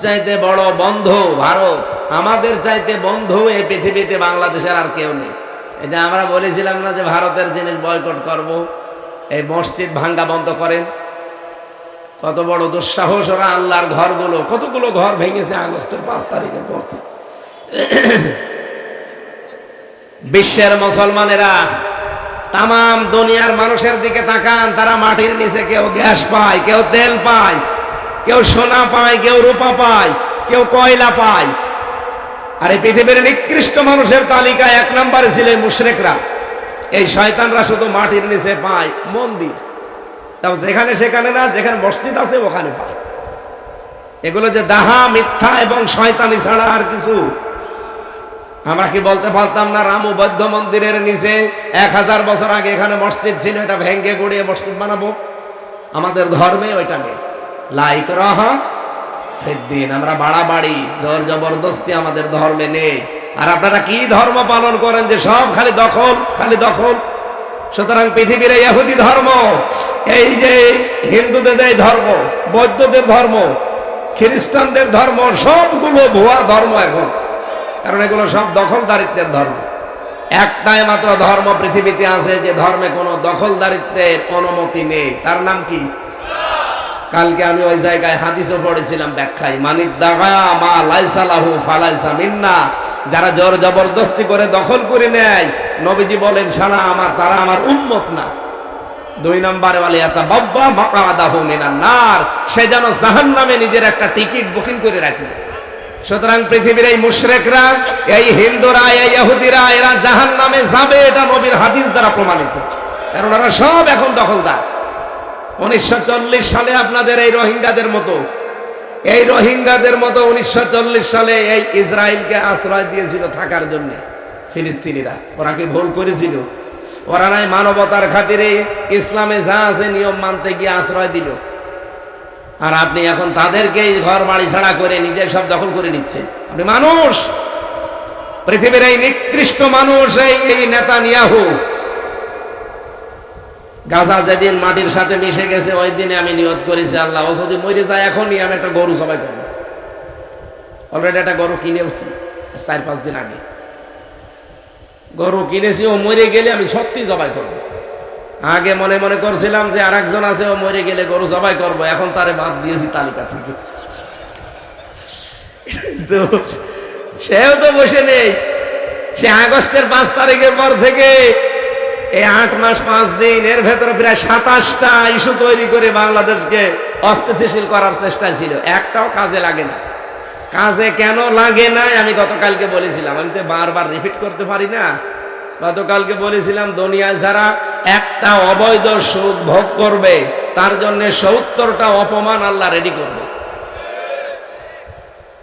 চাইতে বড় বন্ধু ভারত, আমাদের চাইতে বন্ধু এই পৃথিবীতে বাংলাদেশের আর কেউ নেই। এই যে আমরা বলেছিলাম না যে ভারতের জিনিস বয়কট করব, এই মসজিদ ভাঙ্গা বন্ধ করেন, কত বড় দুঃসাহস! ওরা আল্লাহর ঘরগুলো, কতগুলো ঘর ভেঙেছে আগস্টের 5 তারিখের পর থেকে। বিশ্বের মুসলমানেরা, তাম দুনিয়ার মানুষের দিকে তাকান, তারা মাটির নিচে কেউ গ্যাস পায়, কেউ তেল পায়, কেউ সোনা পায়, কেউ রূপা পায়, কেউ কয়লা পায়। আর এই পৃথিবীর নিকৃষ্ট মানুষের তালিকায় 1 নম্বরে ছিল মুশরিকরা। এই শয়তানরা শুধু মাটির নিচে পায় মন্দির, তাও যেখানে সেখানে না, যেখানে মসজিদ আছে ওখানে পায়। এগুলো যে দাহা, মিথ্যা এবং শয়তানি ছাড়া আর কিছু। আমরা কি বলতে পারতাম না রামু বৌদ্ধ মন্দিরের নিচে 1000 বছর আগে এখানে মসজিদ ছিল, এটা ভেঙে গুড়িয়ে মসজিদ বানাবো? আমাদের ধর্মে ওইটা নেই। লাইক রাহা ফিদ্দিন, আমরা বাড়াবাড়ি জোর জবরদস্তি আমাদের ধর্মে নেই। আর আপনারা কি ধর্ম পালন করেন যে সব খালি দখল, খালি দখল। সুতরাং পৃথিবীর ইহুদি ধর্ম, এই যে হিন্দুদের ধর্ম, বৌদ্ধদের ধর্ম, খ্রিস্টানদের ধর্ম, সবগুলো ভুয়া ধর্ম এখন। কারণ এগুলো সব দখলদারিত্বের ধর্ম। একটাই মাত্র ধর্ম পৃথিবীতে আছে যে ধর্মে কোনো দখলদারিত্বের অনুমতি নেই, তার নাম কি? কালকে আমি ওই জায়গায় হাদিসও পড়েছিলাম ব্যাখ্যায়, মানিদ্দাগা মা লাইসা লাহু ফালাইসা মিন্না। যারা জোর জবরদস্তি করে দখল করে নেয়, নবীজি বলেন সানা আমার, তারা আমার উম্মত না। 2 নম্বরে ওয়ালিয়াতা বাব্বা মাকাদাহু মিনান নার, সে যেন জাহান্নামে নিজের একটা টিকিট বুকিং করে রাখে। সুতরাং পৃথিবীর এই মুশরিকরা, এই হিন্দুরা, এই ইহুদিরা, এরা জাহান্নামে যাবে, এটা নবীর হাদিস দ্বারা প্রমাণিত। কারণ ওরা সব এখন দখলদার। 1940 সালে আপনাদের এই রোহিঙ্গাদের মতো 1940 সালে এই ইসরায়েলকে আশ্রয় দিয়েছিল থাকার জন্য ফিলিস্তিনিরা। ওরা কি ভুল করেছিল? ওরা নাই মানবতার খাতিরে ইসলামে যা আছে নিয়ম মানতে গিয়ে আশ্রয় দিল। আর আপনি এখন তাদেরকে ঘর বাড়ি ছাড়া করে নিজের সব দখল করে নিচ্ছে। আপনি মানুষ, পৃথিবীর এই নিকৃষ্ট মানুষ, এই নেতানিয়াহু। গাজা যেদিন মাটির সাথে মিশে গেছে, ওই দিনে আমি নিয়ত করেছি, আল্লাহ ও যদি মরে যায় এখনই আমি একটা গরু জবাই করবো। অলরেডি একটা গরু কিনেছি 4-5 দিন আগে। গরু কিনেছি, ও মরে গেলে আমি সত্যি জবাই করবো। আগে মনে মনে করছিলাম যে আরেকজন আছে, ও মরে গেলে গরু জবাই করবো, এখন তারে বাদ দিয়েছি তালিকা থেকে। তো সেও তো বসে নেই। সে আগস্টের 5 তারিখের পর থেকে এই 8 মাস 5 দিন এর ভেতরে প্রায় 27টা ইস্যু তৈরি করে বাংলাদেশকে অস্থিতিশীল করার চেষ্টা ছিল, একটাও কাজে লাগে না। কাজে কেন লাগে না আমি গতকালকে বলেছিলাম, আমি তো বারবার রিপিট করতে পারি না। গতকালকে বলেছিলাম দুনিয়ায় যারা একটা অবৈধ সুখ ভোগ করবে তার জন্য 70টা অপমান আল্লাহ রেডি করবে।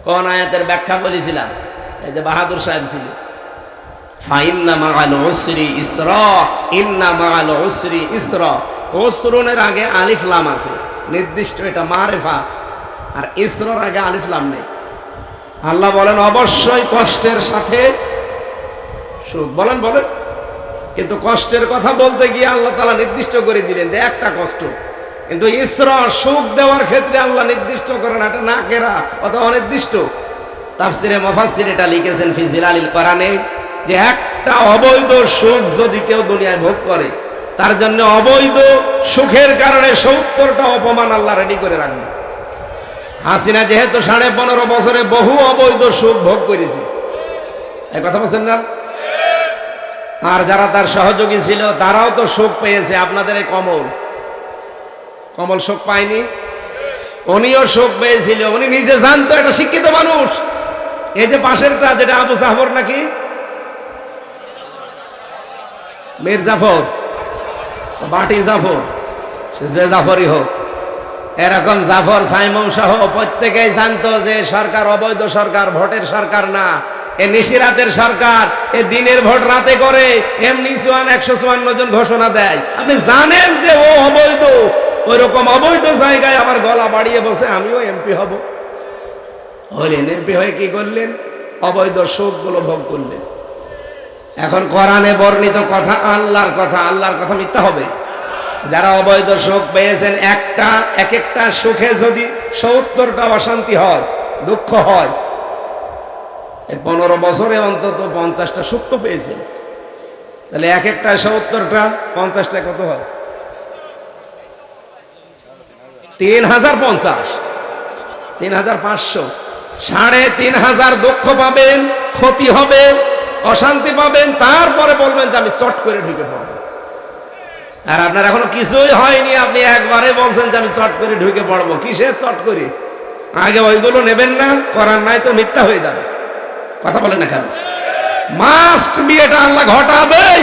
কোন আয়াতের ব্যাখ্যা বলেছিলাম? এই যে বাহাদুর সাহেব ছিল, ফাইন্না মাআল উসরি ইসরা, ইন্না মাআল উসরি ইসরা। উসরুনের আগে আলিফ লাম আছে নির্দিষ্ট, এটা মারিফা। আর ইসরার আগে আলিফ লাম নেই। আল্লাহ বলেন অবশ্যই কষ্টের সাথে সুখ। বলেন বলেন, কিন্তু কষ্টের কথা বলতে গিয়ে আল্লাহ তাআলা নির্দিষ্ট করে দিলেন যে একটা কষ্ট। কিন্তু ইসরা সুখ দেওয়ার ক্ষেত্রে আল্লাহ নির্দিষ্ট করেন, এটা নাকেরা অথবা অনির্দিষ্ট। তাফসিরে মুফাসসির এটা লিখেছেন ফি জিলালিল কোরআনে, যে একটা অবৈধ সুখ যদি কেউ দুনিয়ায় ভোগ করে তার জন্য অবৈধ সুখের কারণে 70টা অপমান আল্লাহ রেডি করে রাখবে। হাসিনা যেহেতু 15.5 বছরে বহু অবৈধ সুখ ভোগ করেছে, এই কথা বলছেন না? আর যারা তার সহযোগী ছিল তারাও তো সুখ পেয়েছে। আপনাদের এই কমল সুখ পায়নি? উনিও সুখ পেয়েছিল, উনি নিজে জানতো, এটা শিক্ষিত মানুষ। এই যে পাশেরটা, যেটা আবু জাফর নাকি মীর জাফর, বাটি জাফর, যে জাফরই হোক, এরকম জাফর সাইমন সহ প্রত্যেকেই জানতো যে সরকার অবৈধ সরকার, ভোটের সরকার না, এ নিশিরাতের সরকার। এ দিনের ভোট রাতে করে, এমনি 154 জন ঘোষণা দেয়। আপনি জানেন যে ও অবৈধ, ওই রকম অবৈধ জায়গায় আবার গলা বাড়িয়ে বসে আমিও এমপি হব। হলেন এমপি হয়ে কি করলেন? অবৈধ সুখগুলো ভোগ করলেন। এখন কোরআনে বর্ণিত কথা আল্লাহর কথা, আল্লাহর কথা মিথ্যা হবে? যারা অবৈধ সুখ পেয়েছেন, এক একটা সুখে যদি 70টা অশান্তি হয়, দুঃখ হয়। এই 15 বছরে অন্তত 50টা সুখ তো পেয়েছেন। তাহলে এক একটা 70টা 50টায় কত হয়? 3050, 3500, 3500 দুঃখ পাবেন, ক্ষতি হবে, অশান্তি পাবেন, তারপরে বলবেন যে আমি চট করে ঢুকে পড়বো। আর আপনার এখনো কিছুই হয়নি, আপনি একবারে বলছেন যে আমি চট করে ঢুকে পড়বো। কিসের চট করে? আগে ওইগুলো নেবেন না, করার নাই তো মিথ্যা হয়ে যাবে। কথা বলেন না কেন? মাস্ট বি, এটা আল্লাহ ঘটাবেই।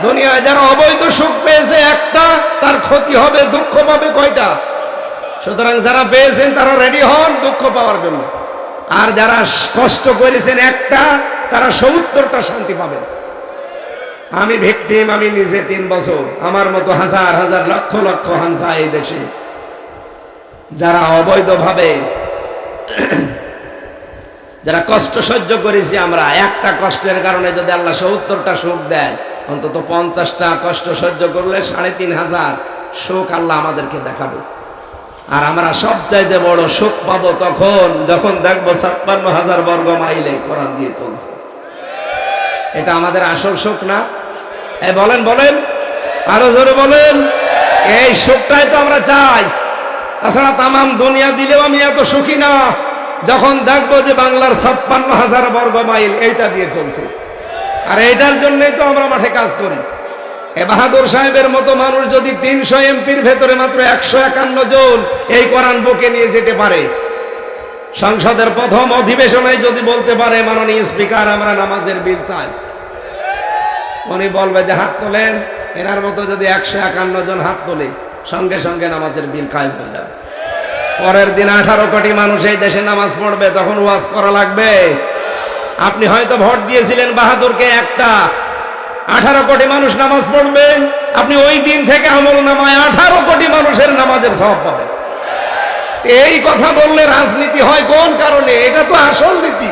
দুনিয়ায় যারা অবৈধ সুখ পেয়েছে একটা, তার ক্ষতি হবে, দুঃখ পাবে কয়টা? সুতরাং যারা পেয়েছেন তারা রেডি হন দুঃখ পাওয়ার জন্য। আর যারা কষ্ট করেছেন একটা, তারা 70টা শান্তি পাবেন। আমি ভিকটিম, আমি নিজে 3 বছর, আমার মতো হাজার হাজার লক্ষ লক্ষ হানসা এই দেশে যারা অবৈধভাবে যারা কষ্ট সহ্য করেছি আমরা, একটা কষ্টের কারণে যদি আল্লাহ 70টা সুখ দেয়, অন্তত 50টা কষ্ট সহ্য করলে 3500 সুখ আল্লাহ আমাদেরকে দেখাবে। আর আমরা সবচাইতে বড় সুখ পাবো তখন যখন দেখবো 56,000 বর্গ মাইলে কোরআন দিয়ে চলছে। এটা আমাদের আসল সুখ না? বলেন বলেন, আরো জোরে বলেন। এই সুখটাই তো আমরা চাই। তাছাড়া তামাম দুনিয়া দিলেও আমি এত সুখী না যখন দেখবো যে বাংলার 56,000 বর্গ মাইল এইটা দিয়ে চলছে। আর এইটার জন্যই তো আমরা মাঠে কাজ করি। এ বাহাদুর সাহেবের মতো মানুষ যদি 300 এমপির ভেতরে মাত্র 151 জন এই কোরআন বুকে নিয়ে যেতে পারে, সংসদের প্রথম অধিবেশনে যদি বলতে পারে মাননীয় স্পিকার আমরা নামাজের বিল চাই, উনি বলবে যে হাত তোলেন। এনার মতো যদি 151 জন হাত তোলে, সঙ্গে সঙ্গে নামাজের বিল কায়েম হয়ে যাবে। পরের দিন 18 কোটি মানুষ এই দেশে নামাজ পড়বে, তখন ওয়াজ করা লাগবে? আপনি হয়তো ভোট দিয়েছিলেন বাহাদুরকে একটা, 18 কোটি মানুষ নামাজ পড়বে, আপনি ওই দিন থেকে আমল নামায় 18 কোটি মানুষের নামাজের সওয়াব পাবেন। এই কথা বললে রাজনীতি হয় কোন কারণে? এটা তো আসল নীতি।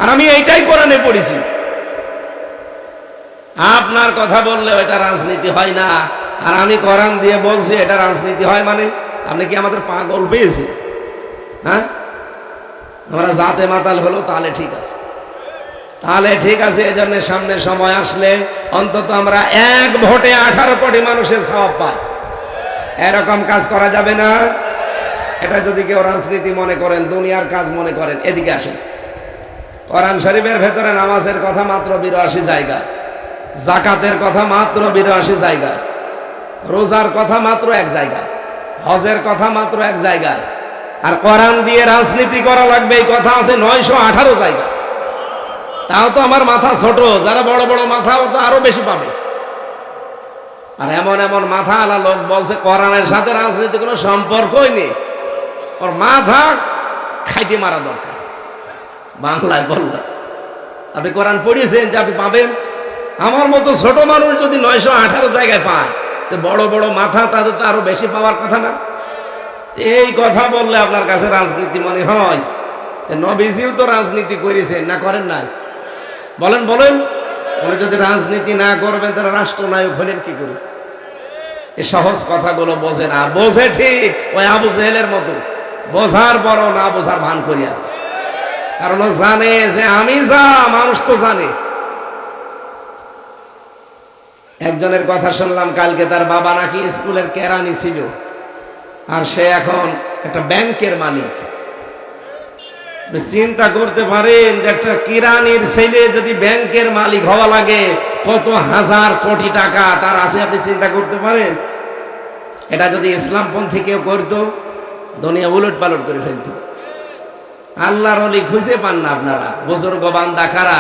আর আমি এইটাই কোরআনে পড়েছি। আপনার কথা বললে এটা রাজনীতি হয় না, আর আমি কোরআন দিয়ে বলছি এটা রাজনীতি হয়। মানে আপনি কি আমাদের পাগল পেয়েছে? হ্যাঁ, আমরা জাতে মাতাল হলো, তাহলে ঠিক আছে, তাহলে ঠিক আছে। এই জন্য সামনে সময় আসলে অন্তত আমরা এক ভোটে 18 কোটি মানুষের সওয়াব পাই। এরকম কাজ করা যাবে না। এটা যদি কেউ রাজনীতি মনে করেন, দুনিয়ার কাজ মনে করেন, এদিকে আসেন। কোরআন শরীফের ভেতরে নামাজের কথা মাত্র 82 জায়গায়, যাকাতের কথা মাত্র 82 জায়গায়, রোজার কথা মাত্র 1 জায়গায়, হজের কথা মাত্র 1 জায়গায়। আর কোরআন দিয়ে রাজনীতি করা লাগবে এই কথা আছে 918 জায়গায়। তাও তো আমার মাথা ছোট, যারা বড় বড় মাথা ও তো আরো বেশি পাবে। আর এমন এমন মাথা আলা লোক বলছে কোরআনের সাথে রাজনীতি কোনো সম্পর্কই নেই, ওর মাথা খাইতে মারা দরকার। বাংলায় বললাম, আপনি কোরআন পড়িয়েছেন যে আপনি পাবেন? আমার মতো ছোট মানুষ যদি 918 জায়গায় পায়, তো বড় বড় মাথা তাদের তো আরো বেশি পাওয়ার কথা না? এই কথা বললে আপনার কাছে রাজনীতি মনে হয়? নবীজিও তো রাজনীতি করেছেন, না করেন নাই? বলেন বলেন। উনি যদি রাজনীতি না করবেন তাহলে রাষ্ট্রনায়ক হলেন কি করে? এই সহজ কথাগুলো বোঝে না। বোঝে ঠিক ওই আবু জেহেলের মতো, বোঝার পরও না বোঝার ভান করে আছে। কারণ ও জানে যে আমি যা, মানুষ তো জানে। একজনের কথা শুনলাম কালকে, তার বাবা নাকি স্কুলের কেরানি ছিল, আর সে এখন একটা ব্যাংকের মালিক। চিন্তা করতে পারেন যে একটা কিরানির ছেলে যদি ব্যাংকের মালিক হওয়া লাগে, কত হাজার কোটি টাকা তার আছে, আপনি চিন্তা করতে পারেন? এটা যদি ইসলামপন্থী কেউ করতো, দুনিয়া উলট পালট করে ফেলতো। আল্লাহর ওলি খুঁজে পান না আপনারা। বুজুর্গ বান্দা কারা,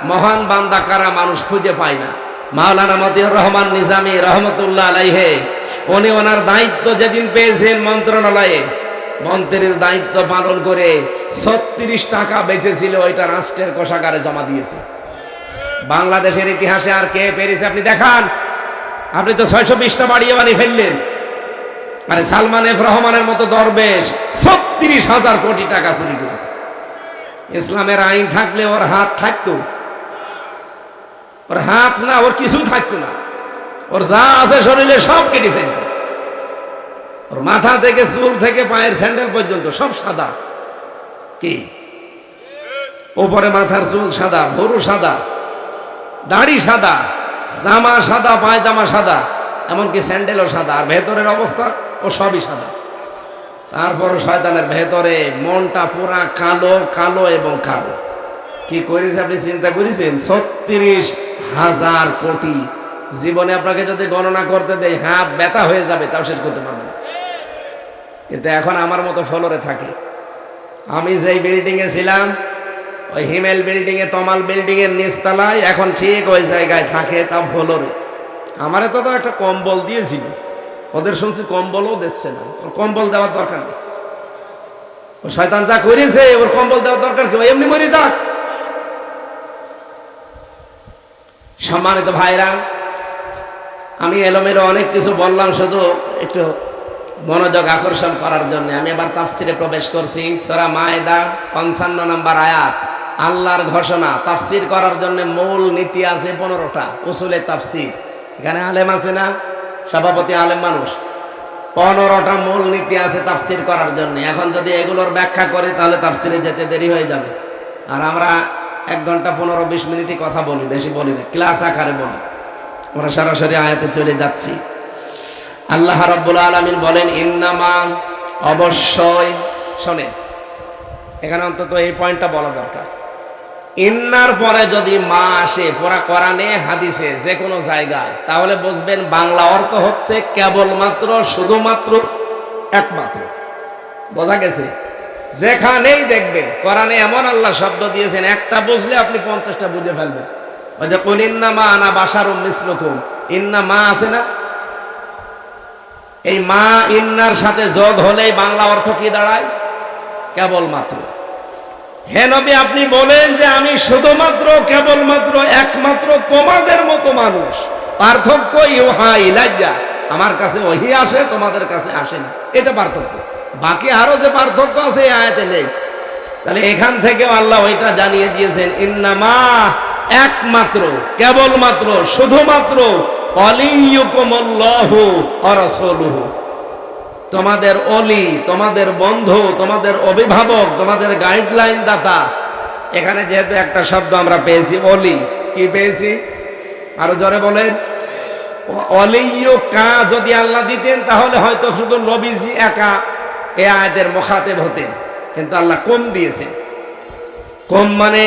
মহান বান্দা কারা, মানুষ খুঁজে পায় না। মাওলানা মতিউর রহমান নিজামী রহমতুল্লাহ আলাইহি, উনি ওনার দায়িত্ব যেদিন পেয়েছেন মন্ত্রণালয়ে, মন্ত্রীর দায়িত্ব পালন করে 36 টাকা বেঁচেছিল, ওইটা রাষ্ট্রের কোষাগারে জমা দিয়েছে। বাংলাদেশের ইতিহাসে আর কে পেরেছে আপনি দেখান? আপনি তো 620টা বাড়িয়ে বানিয়ে ফেললেন। আরে সালমান এফ রহমানের মতো দরবেশ 36,000 কোটি টাকা চুরি করেছে। ইসলামের আইন থাকলে ওর হাত থাকতো? ওর হাত না, ওর কিছু থাকতো না। ওর যা আছে শরীরে সব কেটে ফেলত। ওর মাথা থেকে চুল থেকে পায়ের স্যান্ডেল পর্যন্ত সব সাদা। কি উপরে মাথার চুল সাদা, ভরু সাদা, দাড়ি সাদা, জামা সাদা, পায়জামা সাদা, এমনকি স্যান্ডেলও সাদা, আর ভেতরের অবস্থা ও সবই সাদা। তারপর শয়তানের ভেতরে মনটা পুরা কালো কালো এবং কালো। কি করেছে আপনি চিন্তা করেছেন? 36,000 কোটি। জীবনে আপনাকে যদি গণনা করতে দেয় হাত ব্যথা হয়ে যাবে, তাও শেষ করতে পারবেন। কিন্তু এখন আমার মতো ফ্লোরে থাকে। আমি যেই বিল্ডিং এ ছিলাম, ওই হিমেল বিল্ডিং এ, তমাল বিল্ডিং এর নিচতলায়, এখন ঠিক ওই জায়গায় থাকে, তা ফ্লোরে। আমারে তো একটা কম্বল দিয়েছিল, ওদের শুনছি কম্বলও দিচ্ছে না। ওর কম্বল দেওয়ার দরকার নেই। ও শয়তান যা করেছে, ওর কম্বল দেওয়ার দরকার কি? এমনি মরে যাক। সম্মানিত ভাইরা, আমি এলোমেলো অনেক কিছু বললাম, শুধু একটু মনোযোগ আকর্ষণ করার জন্য। আমি এবার তাফসিরে প্রবেশ করছি। সূরা মায়েদা 55 নম্বর আয়াত, আল্লাহর ঘোষণা। তাফসির করার জন্য মূল নীতি আছে 15টা, উসুলে তাফসির। এখানে আলেম আছে না? সভাপতি আলেম মানুষ। 15টা মূল নীতি আছে তাফসির করার জন্য। এখন যদি এগুলোর ব্যাখ্যা করি, তাহলে তাফসিরে যেতে দেরি হয়ে যাবে। আর আমরা 1 ঘন্টা 15-20 মিনিটই কথা বলি, বেশি বলি না, ক্লাস আকারে বলি। আমরা সরাসরি আয়াতে চলে যাচ্ছি। আল্লাহ রাব্বুল আলামিন বলেন, ইন্নামা, অবশ্যই। শোনেন, এখানে অন্তত এই পয়েন্টটা বলা দরকার। ইন্নার পরে যদি মা আসে পুরা কোরআনে হাদিসে যে কোনো জায়গায়, তাহলে বুঝবেন বাংলা অর্থ হচ্ছে কেবলমাত্র, শুধুমাত্র, একমাত্র। বোঝা গেছে? যেখানেই দেখবেন কোরআনে এমন আল্লাহ শব্দ দিয়েছেন, একটা বুঝলে আপনি 50টা বুঝে ফেলবেন। ওই যে কুল ইন্নামা আনা বাশারুম মিসলুকুম, ইন্না মা আছে না? এই মা ইন্নার সাথে যোগ হলেই বাংলা অর্থ কি দাঁড়ায়? কেবলমাত্র। হে নবী, আপনি বলেন যে আমি শুধুমাত্র, কেবলমাত্র, একমাত্র তোমাদের মতো মানুষ। পার্থক্য ইউহা ইলাইয়া, আমার কাছে ওহী আসে, তোমাদের কাছে আসে না, এটা পার্থক্য। বাকি আরো যে পার্থক্য আছে এই আয়াতে নেই। তাহলে এখান থেকেও আল্লাহ ওইটা জানিয়ে দিয়েছেন, ইন্নামা, একমাত্র, কেবলমাত্র, শুধুমাত্র, ওয়ালিয়ুকুমুল্লাহু ওয়া রাসূলুহু, তোমাদের অলি, তোমাদের বন্ধু, তোমাদের অভিভাবক, তোমাদের গাইডলাইন দাতা। এখানে যেহেতু একটা শব্দ আমরা পেয়েছি, অলি, কি পেয়েছি? আরো জোরে বলেন। অলিয়্য কা যদি আল্লাহ দিতেন, তাহলে হয়তো শুধু নবীজি একা এ আয়াতের মুখাতেব হতেন, কিন্তু আল্লাহ কম দিয়েছেন। কম মানে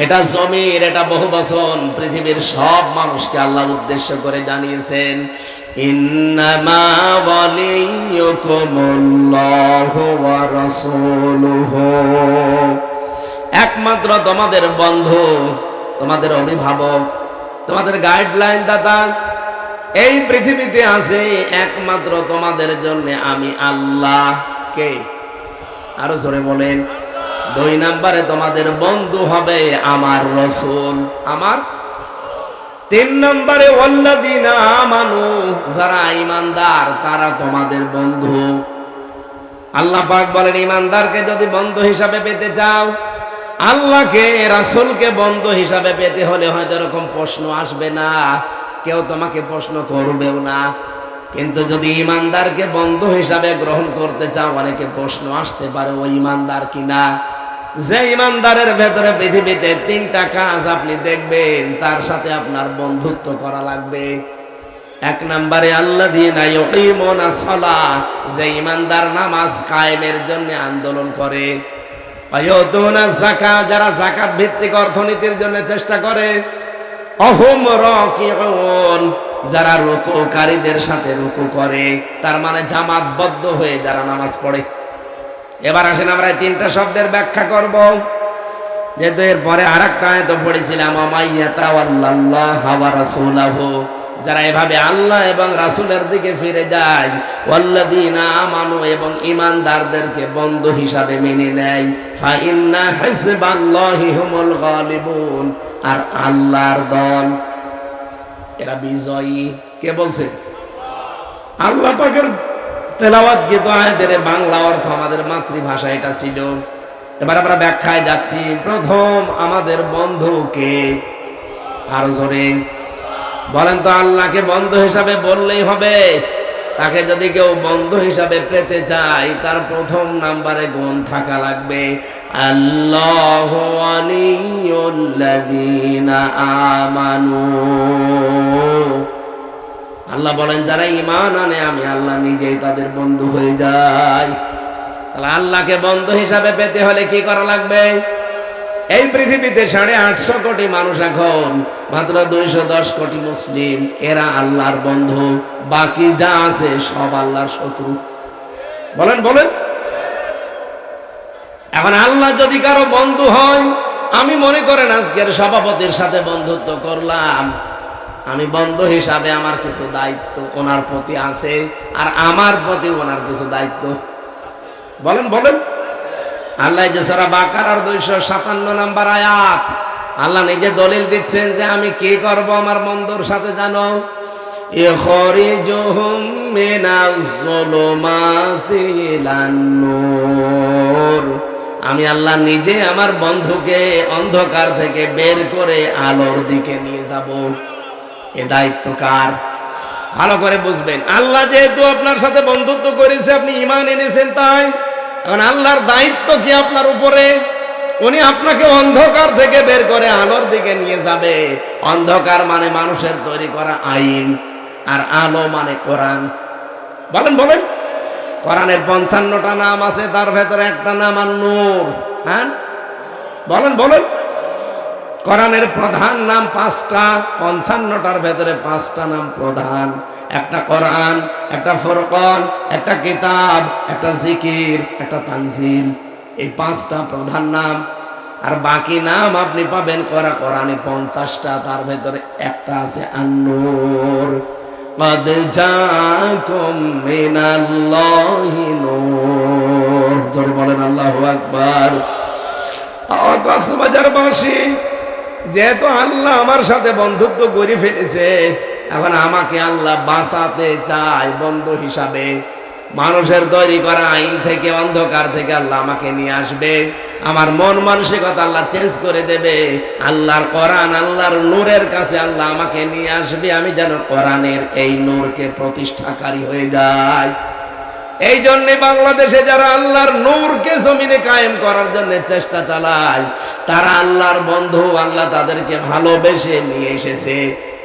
এটা জমির, এটা বহু বচন, পৃথিবীর সব মানুষকে আল্লাহ উদ্দেশ্য করে জানিয়েছেন, ইন্নামা ওয়ালিয়ুকুমুল্লাহু ওয়া রাসূলুহু, একমাত্র তোমাদের বন্ধু, তোমাদের অভিভাবক, তোমাদের গাইডলাইন দাতা এই পৃথিবীতে আছে একমাত্র তোমাদের জন্য আমি আল্লাহ। কে? আরো জোরে বলেন। 2 নম্বরে তোমাদের বন্ধু হবে আমার রাসূল, আমার। 3 নম্বরে ওয়াল্লাযিনা আমানু, যারা ঈমানদার তারা তোমাদের বন্ধু। আল্লাহ পাক বলেন, ঈমানদারকে যদি বন্ধু হিসাবে পেতে চাও, আল্লাহকে, রাসূলকে বন্ধু হিসাবে পেতে হলে হয়তো এরকম প্রশ্ন আসবে না, কেউ তোমাকে প্রশ্ন করবেও না। কিন্তু যদি ঈমানদারকে বন্ধু হিসাবে গ্রহণ করতে চাও, অনেকে প্রশ্ন আসতে পারে, ও ঈমানদার কিনা। যে ঈমানদারের ভেতরে পৃথিবীতে 3টা কাজ আপনি দেখবেন, তার সাথে আপনার বন্ধুত্ব করা লাগবে। 1 নম্বরে আল্লাযীনা ইউকিমুনাস সালাহ, যে ঈমানদার নামাজ কায়েমের জন্য আন্দোলন করে। ওয়ায়ুতুনাজ যাকাত, যারা যাকাত ভিত্তিক অর্থনীতির জন্য চেষ্টা করে। অহুম রাকিউন, যারা রুকুকারীদের সাথে রুকু করে, তার মানে জামাতবদ্ধ হয়ে যারা নামাজ পড়ে। এবার আসেন আমরা এই 3টা শব্দের ব্যাখ্যা করব, যেহেতু এরপরে আরেকটা আয়াত পড়েছিলাম, ওয়ামাইয়াতাওয়াল্লাল্লাহা ওয়া রাসূলাহু, যারা এভাবে আল্লাহ এবং রাসূলের দিকে ফিরে যায়, ওয়াল্লাযীনা আমানু, এবং ঈমানদারদেরকে বন্ধু হিসাবে মেনে নেয়, ফা ইন্না হিজবাল্লাহি হুমুল গালিবুন, আর আল্লাহর দল এরা বিজয়ী। কে বলছে? আল্লাহ পাকের তেলাওয়াতকৃত আয়াতের বাংলা অর্থ আমাদের মাতৃভাষা এটা ছিল। এবার আমরা ব্যাখ্যায় যাচ্ছি। প্রথম, আমাদের বন্ধু কে? আর জোরে বলেন তো, আল্লাহকে বন্ধু হিসাবে বললেই হবে? তাকে যদি কেউ বন্ধু হিসাবে পেতে চায়, তার প্রথম নাম্বারে গুণ থাকা লাগবে আল্লাহু ওয়ালিয়ুল্লাযীনা আমানু। আল্লাহ বলেন যারা ঈমান আনে আমি আল্লাহ নিজেই তাদের বন্ধু হয়ে যাই। তাহলে আল্লাহকে বন্ধু হিসাবে পেতে হলে কি করা লাগবে? এই পৃথিবীতে 850 কোটি মানুষ, এখন মাত্র 210 কোটি মুসলিম, এরা আল্লাহর বন্ধু। বাকি যা আছে সব আল্লাহর শত্রু। বলেন বলেন। এখন আল্লাহ যদি কারো বন্ধু হয়, আমি মনে করেন আজকের সভাপতির সাথে বন্ধুত্ব করলাম, আমি বন্ধু হিসাবে আমার কিছু দায়িত্ব ওনার প্রতি আছে, আর আমার প্রতি ওনার কিছু দায়িত্ব। বলেন বলেন। আল্লাহ যে সূরা বাকারার 257 নম্বর আয়াত, আল্লাহ নিজে দলিল দিচ্ছেন যে আমি কি করব আমার বন্ধুর সাথে জানো, ইখরিজুহুম মিনাজ যুলুমাতি ইলান নূর। আমি আল্লাহ নিজে আমার বন্ধুকে অন্ধকার থেকে বের করে আলোর দিকে নিয়ে যাব। এ দায়িত্ব কার? ভালো করে বুঝবেন। আল্লাহ যেহেতু আপনার সাথে বন্ধুত্ব করেছে, আপনি ঈমান এনেছেন, তাই এখন আল্লাহর দায়িত্ব কি আপনার উপরে? উনি আপনাকে অন্ধকার থেকে বের করে আলোর দিকে নিয়ে যাবে। অন্ধকার মানে মানুষের তৈরি করা আইন, আর আলো মানে কোরআন। বলেন বলেন। কোরআনের 55টা নাম আছে, তার ভেতরে একটা নাম আন-নূর। হ্যাঁ বলেন বলেন। কোরআনের প্রধান নাম 5টা, 55টার ভেতরে 5টা নাম প্রধান। একটা কোরআন, একটা ফুরকান, একটা কিতাব, একটা জিকির, একটা তানজিল। এই 5টা প্রধান নাম। আর বাকি নাম আপনি পাবেন কোরআনে 50টা, তার ভেতরে একটা আছে আন-নূর। قد جاءكم من الله نور। জোরে বলেন আল্লাহু আকবার। কক্সবাজারবাসী, যেহেতু আল্লাহ আমার সাথে বন্ধুত্ব করে ফেলেছে, এখন আমাকে আল্লাহ বাঁচাতে চায় বন্ধু হিসাবে। মানুষের তৈরি করা আইন থেকে, অন্ধকার থেকে আল্লাহ আমাকে নিয়ে আসবে। আমার মন মানসিকতা আল্লাহ চেঞ্জ করে দেবে। আল্লাহর কোরআন, আল্লাহর নূরের কাছে আল্লাহ আমাকে নিয়ে আসবে। আমি যেন কোরআনের এই নূরকে প্রতিষ্ঠাকারী হয়ে যাই। এই জন্য বাংলাদেশে যারা আল্লাহর নূরকে জমিনে কায়েম করার জন্য চেষ্টা চালায়, তারা আল্লাহর বন্ধু। আল্লাহ তাদেরকে ভালোবেসে নিয়ে এসেছে।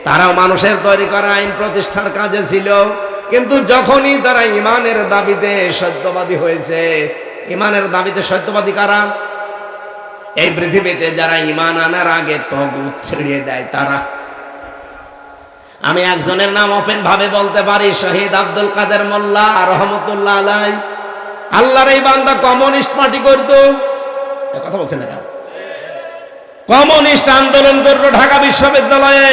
তারাও মানুষের তৈরি করা আইন প্রতিষ্ঠার কাজে ছিল, কিন্তু যখনই তারা ঈমানের দাবিতে সত্যবাদী হয়েছে। ঈমানের দাবিতে সত্যবাদী কারা? এই পৃথিবীতে যারা ঈমান আনার আগে তাগুত ছেড়ে দেয় তারা। আমি একজনের নাম ওপেন ভাবে বলতে পারি, শহীদ আব্দুল কাদের মোল্লা রহমতুল্লাহ আলাইহি। আল্লাহর এই বান্দা কমিউনিস্ট পার্টি করত। কথা বলছেন না? কমিউনিস্ট আন্দোলন করলো ঢাকা বিশ্ববিদ্যালয়ে,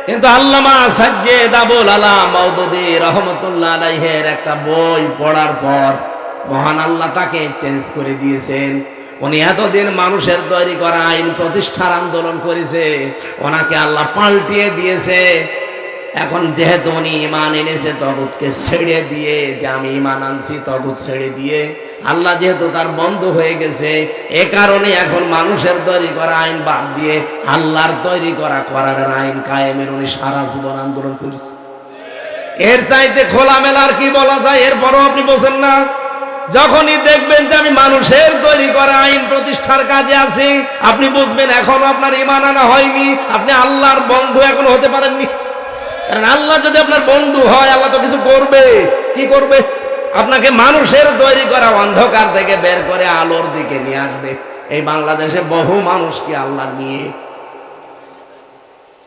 কিন্তু আল্লামা সাজ্জেদ আবুল আলা মওদুদী রহমতুল্লাহ আলাইহির একটা বই পড়ার পর মহান আল্লাহ তাকে চেঞ্জ করে দিয়েছেন। উনি এতদিন মানুষের তৈরি করা আইন প্রতিষ্ঠার আন্দোলন করেছে, ওনাকে আল্লাহ পাল্টিয়ে দিয়েছে। এখন যেহেতু উনি ঈমান এনেছে তাগুতকে ছেড়ে দিয়ে, যে আমি ঈমান আনছি তাগুত ছেড়ে দিয়ে, আল্লাহ যেহেতু তার বন্ধু হয়ে গেছে, এ কারণে এখন মানুষের তৈরি করা আইন বাদ দিয়ে আল্লাহর তৈরি করা কোরআনের আইন কায়েমের উনি সারা জীবন আন্দোলন করেছে। এর চাইতে খোলামেলা আর কি বলা যায়? এরপরও আপনি বোঝেন না? যখনই দেখবেন যে আমি মানুষের তৈরি করা আইন প্রতিষ্ঠার কাজে আছি, আপনি বুঝবেন এখনো আপনার ঈমান আনা হয়নি, আপনি আল্লাহর বন্ধু এখনো হতে পারেননি। কারণ আল্লাহ যদি আপনার বন্ধু হয়, আল্লাহ তো কিছু করবে। কি করবে? আপনাকে মানুষের তৈরি করা অন্ধকার থেকে বের করে আলোর দিকে নিয়ে আসবে। এই বাংলাদেশে বহু মানুষকে আল্লাহ নিয়ে,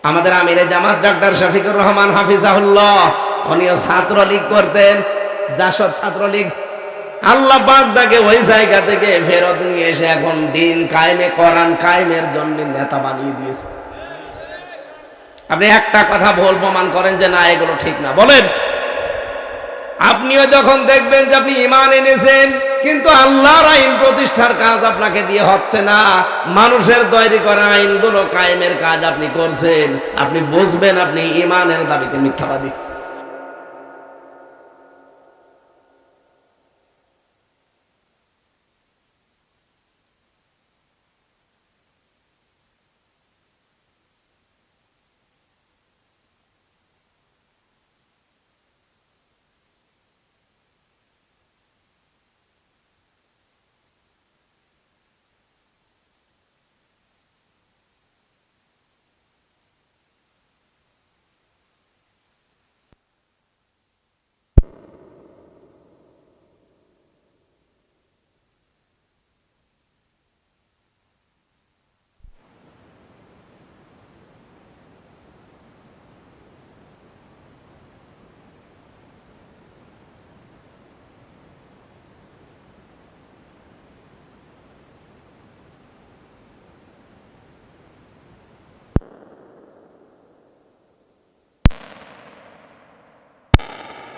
আমাদের আমিরে জামাত ডক্টর শফিকুর রহমান হাফিজাহুল্লাহ, উনিও ছাত্রলীগ করতেন, জাসদ ছাত্রলীগ। আল্লাহ পাক তাকে ওই জায়গা থেকে ফেরত নিয়ে এসে এখন দিন কায়েমে, কোরআন কায়েমের জন্য নেতা বানিয়ে দিয়েছে। আপনি একটা কথা ভুল প্রমাণ করেন যে না এগুলো ঠিক না, বলেন। আপনিও যখন দেখবেন যে আপনি ঈমান এনেছেন, কিন্তু আল্লাহর আইন প্রতিষ্ঠার কাজ আপনাকে দিয়ে হচ্ছে না, মানুষের তৈরি করা আইনগুলো কায়েমের কাজ আপনি করছেন, আপনি বুঝবেন আপনি ঈমানের দাবিতে মিথ্যাবাদী।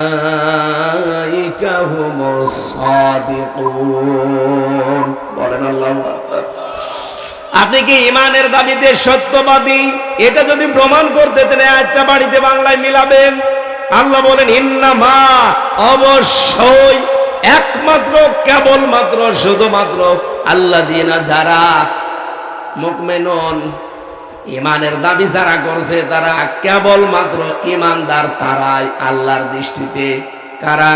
উলাইকা হুমুস সাদিকুন। বলেন আল্লাহু আকবার। আপনি কি ইমানের দাবিতে সত্যবাদী? এটা যদি প্রমাণ করতে তাহলে একটা বাড়িতে বাংলায় মিলাবেন। আল্লাহ বলেন ইন্নামা, অবশ্যই, একমাত্র, কেবলমাত্র, শুধুমাত্র আল্লাযীনা, যারা মুমিনুন, ইমানের দাবি যারা করছে তারা কেবলমাত্র ইমানদার, তারাই আল্লাহর দৃষ্টিতে। কারা?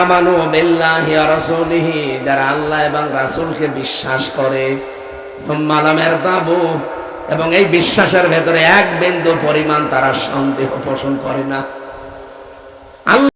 আমানু বিল্লাহি ওয়া রাসূলিহি, যারা আল্লাহ এবং রাসূলকে বিশ্বাস করে। সুম্মা লাম ইয়ারতাবু, এবং এই বিশ্বাসের ভেতরে এক বিন্দু পরিমাণ তারা সন্দেহ পোষণ করে না।